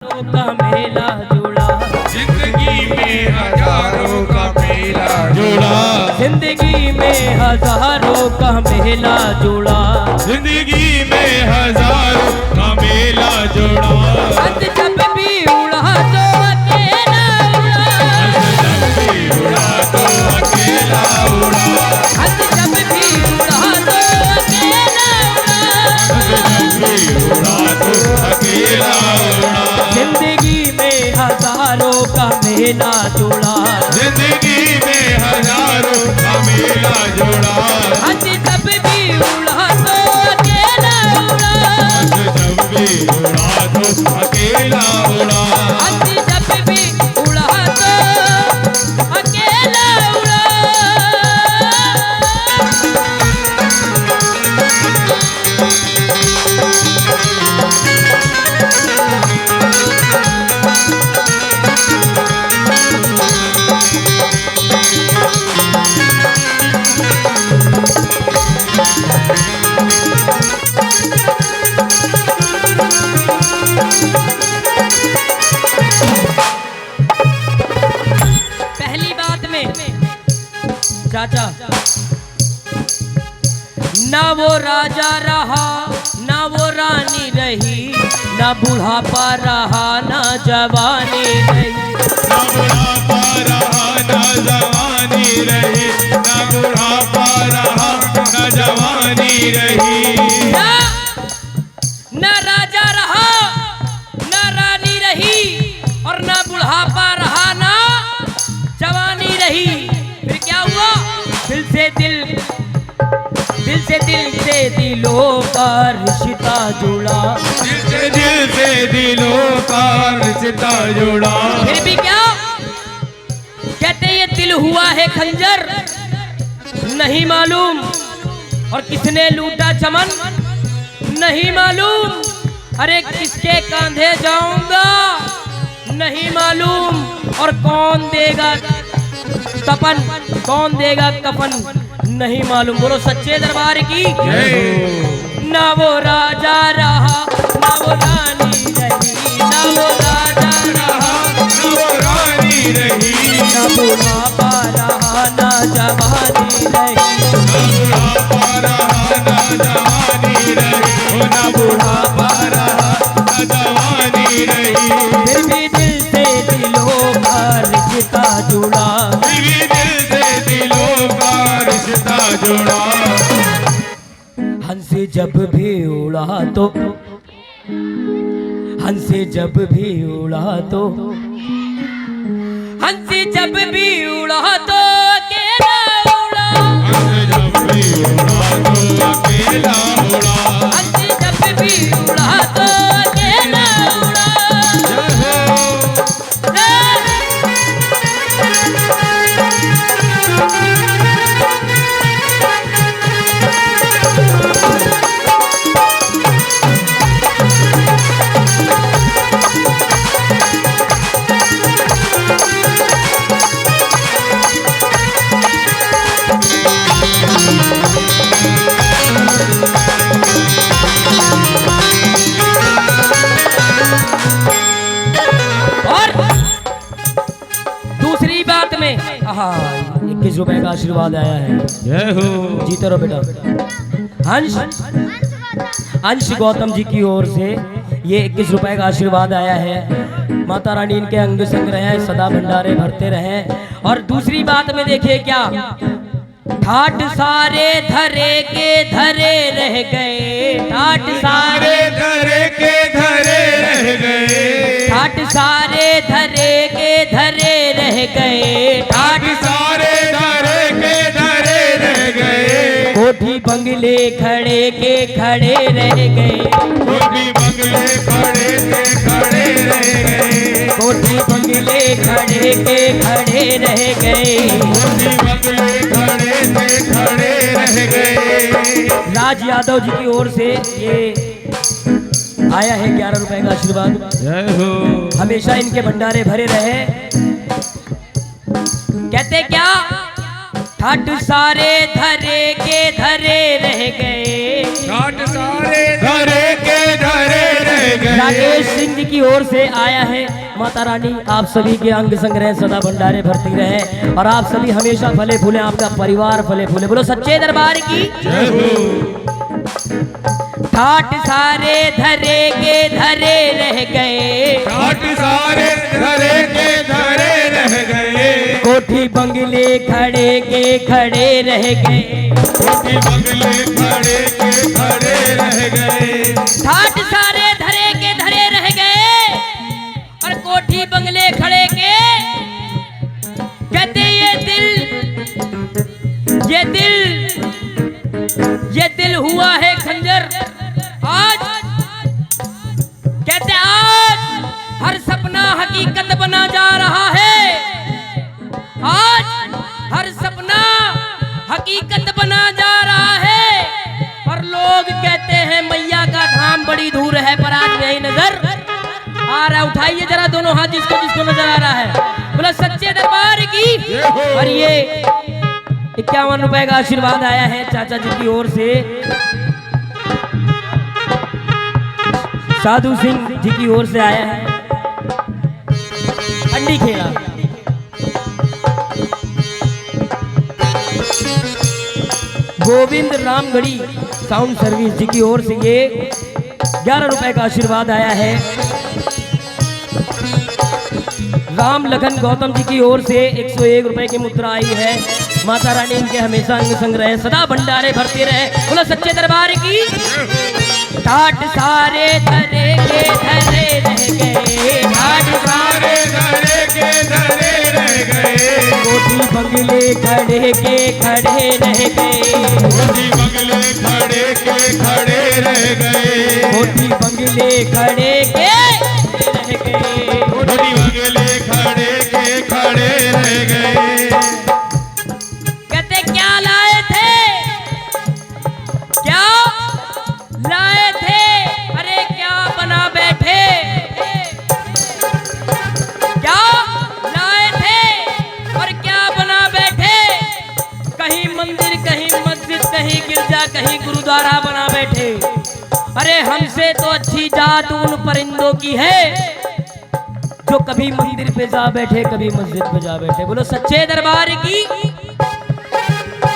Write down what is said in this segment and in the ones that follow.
का मेला जुड़ा, जिंदगी में हजारों का मेला जुड़ा, जिंदगी में हजारों का मेला जुड़ा, जिंदगी में हजारों का मेला जुड़ा। हंस जब भी उड़ा तो अकेला उड़ा, अकेला उड़ा, हंस जब भी उड़ा तो अकेला उड़ा तो अकेला उड़ा। जिंदगी में हजारों का मेला जुड़ा, जिंदगी में हजारों का मेला जुड़ा, हंस जब भी उड़ा तो अकेला उड़ा, जब भी उड़ा तो अकेला उड़ा। हंस जब भी उड़ा तो अकेला उड़ा। पहली बात में चाचा, ना वो राजा रहा ना वो रानी रही, ना बुढ़ापा रहा ना जवानी रही, ना बुढ़ापा रहा ना जवानी रही, ना बुढ़ापा रहा ना जवानी रही। ना राजा रहा ना रानी रही और ना बुढ़ापा रहा ना जवानी रही। फिर क्या हुआ? दिल से दिलों का रिश्ता जुड़ा, दिल से दिलों का रिश्ता जुड़ा। फिर भी क्या कहते ये दिल हुआ है खंजर नहीं मालूम, और किसने लूटा चमन नहीं मालूम, अरे किसके कांधे जाऊंगा नहीं मालूम, और कौन देगा तपन कौन देगा कफन नहीं मालूम। बोलो सच्चे दरबार की। ना वो राजा रहा ना वो रानी रही, ना वो राजा रहा ना वो रानी रही, ना बुढ़ापा रहा ना जवानी रही, ना बुढ़ापा रहा ना जवानी रही, ना बुढ़ापा रहा ना जवानी रही। फिर भी दिल से दिलों का रिश्ता जुड़ा, दिल से दिलों का रिश्ता जुड़ा। हंस जब भी उड़ा तो, हंस जब भी उड़ा तो, हंस जब भी उड़ा तो अकेला उड़ा, जब भी उड़ा तो अकेला उड़ा, हंस जब भी उड़ा तो अकेला उड़ा। और दूसरी बात में 21 रुपए का आशीर्वाद आया है। जय हो। जीते रहो बेटा। अंश गौतम जी की ओर से ये 21 रुपए का आशीर्वाद आया है। माता रानी इनके अंग संग रहे, सदा भंडारे भरते रहे। और दूसरी बात में देखिए क्या, ठाट सारे धरे के धरे रह गए, ठाट सारे धरे के धरे रह गए, ठाट सारे धरे के धरे रह गए, ठाट सारे धरे के धरे रह गए। कोठी बंगले खड़े के खड़े रह गए, कोठी बंगले खड़े के खड़े रह गए, कोठी बंगले खड़े के खड़े रह गए, कोठी बंगले खड़े के खड़े रह गए। राज यादव जी की ओर से ये आया है 11 रुपए का आशीर्वाद। जय हो। हमेशा इनके भंडारे भरे रहे। कहते क्या, ठाट सारे धरे के धरे रह गए। ठाट सारे धरे के धरे रह गए। राकेश सिंह जी की ओर से आया है। माता रानी आप सभी के अंग संग्रह सदा भंडारे भरती रहे और आप सभी हमेशा फले फूले, आपका परिवार फले फूले। बोलो सच्चे दरबार की जय हो। ठाट सारे धरे के धरे रह गए। ठाट सारे धरे के धरे रह गए। कोठी बंगले खड़े के खड़े रह गए। कोठी बंगले खड़े के खड़े रह गए। ठाट सारे धरे के धरे रह गए और कोठी बंगले खड़े के। कहते ये दिल हुआ है खंजर। आज कहते आज हर सपना हकीकत बना जा रहा है। आज हर सपना हकीकत बना जा रहा है। और लोग कहते हैं मैया का धाम बड़ी दूर है, पर आज यही नजर आ रहा है। उठाइए जरा दोनों हाथ जिसको जिसको नजर आ रहा है। बोला सच्चे दरबार की। और ये 51 रुपए का आशीर्वाद आया है चाचा जी की ओर से। साधु सिंह जी की ओर से आया है अंडी खेड़ा। गोविंद रामगढ़ी साउंड सर्विस जी की ओर से ये 11 रुपए का आशीर्वाद आया है। राम लखन गौतम जी की ओर से 101 रुपए की मुद्रा आई है। माता रानी इनके हमेशा अंग संग्रह सदा भंडारे भरते रहे। बोलो सच्चे दरबार की। ठाट सारे धरे के धरे रह गए। ठाट सारे धरे के धरे रह गए। कोठी बंगले खड़े के खड़े रह गए। कोठी बंगले खड़े के खड़े रह गए। कोठी बंगले खड़े के रह गए। कोठी बंगले खड़े के खड़े रह गए। कहते क्या लाए थे, क्या लाए थे, अरे क्या बना बैठे। क्या लाए थे और क्या बना बैठे। कहीं मंदिर, कहीं मस्जिद, कहीं गिरजा, कहीं गुरुद्वारा बना बैठे। अरे हमसे तो अच्छी जात उन परिंदों की है जो कभी मंदिर पे जा बैठे, कभी मस्जिद पे जा बैठे। बोलो सच्चे दरबार की।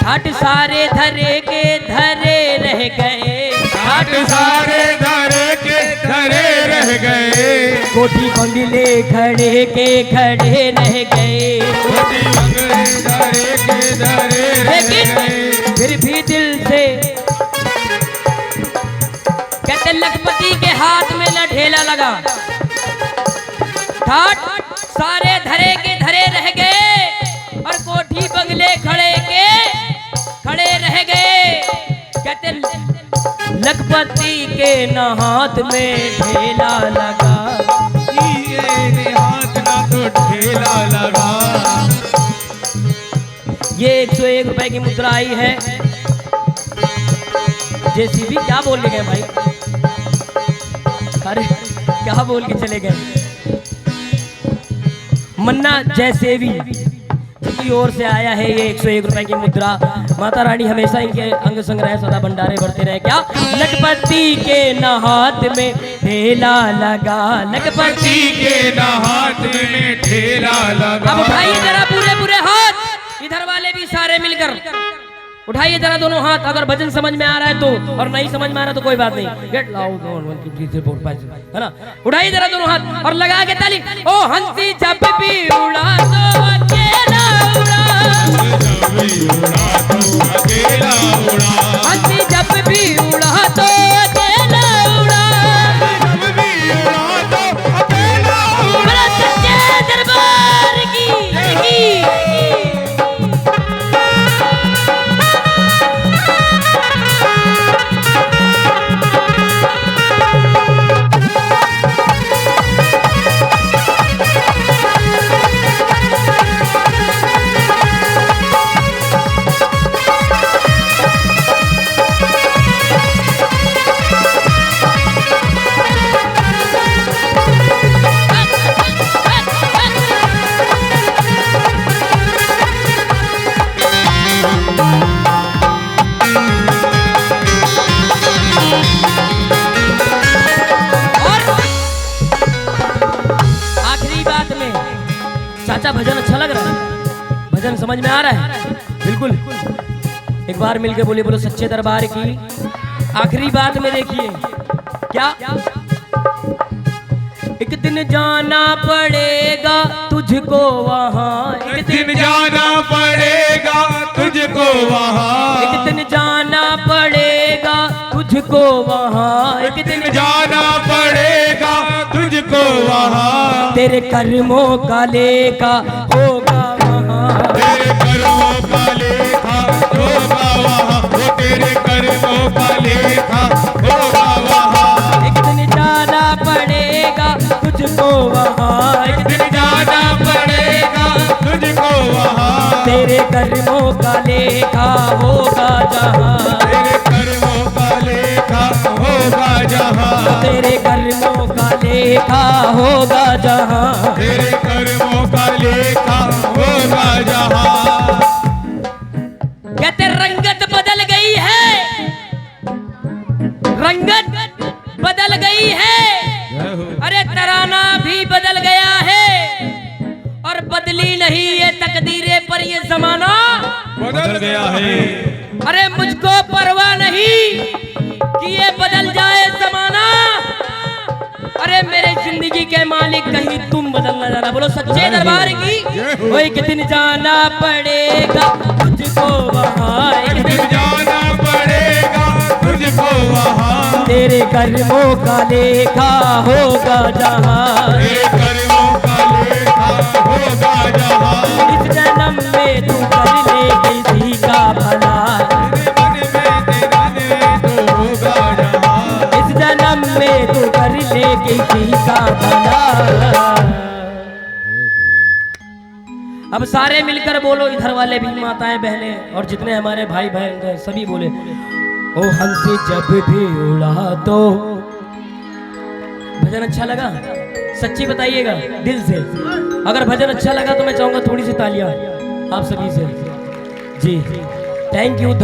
ठाट सारे धरे के धरे रह गए। ठाट सारे धरे के धरे रह गए। कोठी बंगले खड़े के खड़े रह गए। कोठी बंगले धरे के धरे रह लेकिन गए। फिर भी दिल से कहते लखपति के हाथ में न ढेला लगा। ठाट सारे धरे के धरे रह गए और कोठी बंगले खड़े के खड़े रह गए। कहते लखपति के न हाथ में ढेला लगा। ये हाथ ना तो ढेला लगा। ये 101 रुपए की मुद्रा आई है। जेसीबी क्या बोल के गए भाई, अरे क्या बोल के चले गए। मन्ना जयसेवी की ओर से आया है ये 101 रुपए की मुद्रा। माता रानी हमेशा इनके अंग संग्रह सदा भंडारे भरते रहे। क्या लखपति के न हाथ में ढेला लगा। लखपति के न हाथ में ढेला लगा। अब उठाइए जरा पूरे पूरे हाथ, इधर वाले भी सारे मिलकर उठाइए जरा दोनों हाथ। अगर भजन समझ में आ रहा है तो, और नहीं समझ में आ रहा तो कोई बात नहीं। गेट लाउड 1 2 3 4 5 है ना। उठाइए जरा दोनों हाथ और लगा के ताली। ओ हंसी जब भी उड़ा तो अकेला उड़ा। जब भी उड़ा तो अकेला उड़ा। हंसी जब भी उड़ा तो अकेला उड़ा। जब भी उड़ा तो अकेला उड़ा। बोलो सच्चे दरबार की। चाचा भजन अच्छा लग रहा है? भजन समझ में आ रहा है? बिल्कुल। एक बार मिलके बोले, बोलो सच्चे दरबार की। आखिरी बात में देखिए क्या, एक दिन जाना पड़ेगा तुझको वहाँ, एक दिन जाना पड़ेगा तुझको वहाँ, एक दिन जाना पड़ेगा तुझको वहाँ, एक दिन जाना पड़ेगा तुझको वहाँ, तेरे कर्मों का लेखा होगा वहाँ, तेरे कर्मों का लेखा होगा वहाँ, वो तेरे कर्मों का लेखा होगा वहाँ, एक दिन जाना पड़ेगा तुझको वहाँ, एक दिन जाना पड़ेगा तुझको वहाँ, तेरे कर्मों का लेखा होगा जहाँ, तेरे कर्मों का लेखा होगा जहाँ, तेरे कर्मों का लेखा होगा जहाँ, तेरे कर्मों का लेखा होगा जहाँ। कहते रंगत बदल गई है, रंगत बदल गई है, अरे तराना भी बदल गया है, और बदली नहीं ये तकदीरे पर ये जमाना बदल गया है। अरे मुझको परवाह नहीं कि ये बदल जाए जमाना, अरे मेरे जिंदगी के मालिक कहीं तुम बदल ना जाना। बोलो सच्चे दरबार की। वो एक दिन जाना पड़ेगा तुझको वहाँ, एक दिन जाना पड़ेगा तुझको वहाँ, तेरे कर्मों का लेखा होगा जहाँ, तेरे कर्मों का लेखा होगा जहाँ, इस जन्म में तू कर ले किसी का भला, तेरे मन में तो होगा जहाँ, इस जन्म में तू कर ले किसी का भला। अब सारे मिलकर बोलो, इधर वाले भी माताएं बहनें और जितने हमारे भाई बहन हैं सभी बोले, ओ हंस जब भी उड़ा तो। भजन अच्छा लगा? सच्ची बताइएगा दिल से। अगर भजन अच्छा लगा तो मैं चाहूंगा थोड़ी सी तालियां आप सभी से। जी थैंक यू।